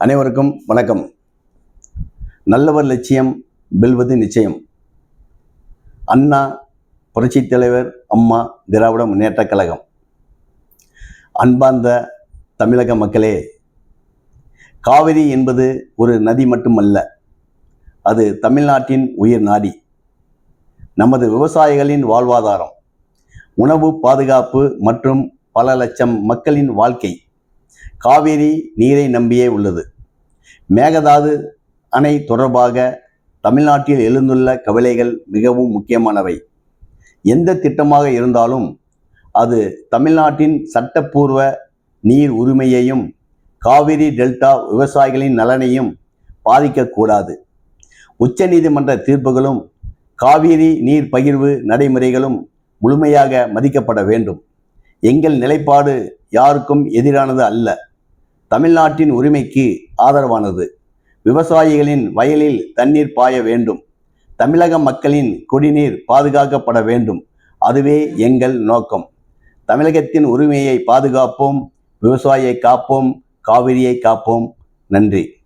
அனைவருக்கும் வணக்கம். நல்லவர் லட்சியம் வெல்வது நிச்சயம். அண்ணா புரட்சித் தலைவர், அம்மா திராவிட முன்னேற்றக் கழகம். அன்பார்ந்த தமிழக மக்களே, காவிரி என்பது ஒரு நதி மட்டுமல்ல, அது தமிழ்நாட்டின் உயிர் நாடி, நமது விவசாயிகளின் வாழ்வாதாரம், உணவு பாதுகாப்பு மற்றும் பல லட்சம் மக்களின் வாழ்க்கை காவிரி நீரை நம்பியே உள்ளது. மேகதாது அணை தொடர்பாக தமிழ்நாட்டில் எழுந்துள்ள கவலைகள் மிகவும் முக்கியமானவை. எந்த திட்டமாக இருந்தாலும் அது தமிழ்நாட்டின் சட்டப்பூர்வ நீர் உரிமையையும் காவிரி டெல்டா விவசாயிகளின் நலனையும் பாதிக்கக்கூடாது. உச்சநீதிமன்ற தீர்ப்புகளும் காவிரி நீர் பகிர்வு நடைமுறைகளும் முழுமையாக மதிக்கப்பட வேண்டும். எங்கள் நிலைப்பாடு யாருக்கும் எதிரானது அல்ல, தமிழ்நாட்டின் உரிமைக்கு ஆதரவானது. விவசாயிகளின் வயலில் தண்ணீர் பாய வேண்டும், தமிழக மக்களின் குடிநீர் பாதுகாக்கப்பட வேண்டும். அதுவே எங்கள் நோக்கம். தமிழகத்தின் உரிமையை பாதுகாப்போம், விவசாயியை காப்போம், காவிரியை காப்போம். நன்றி.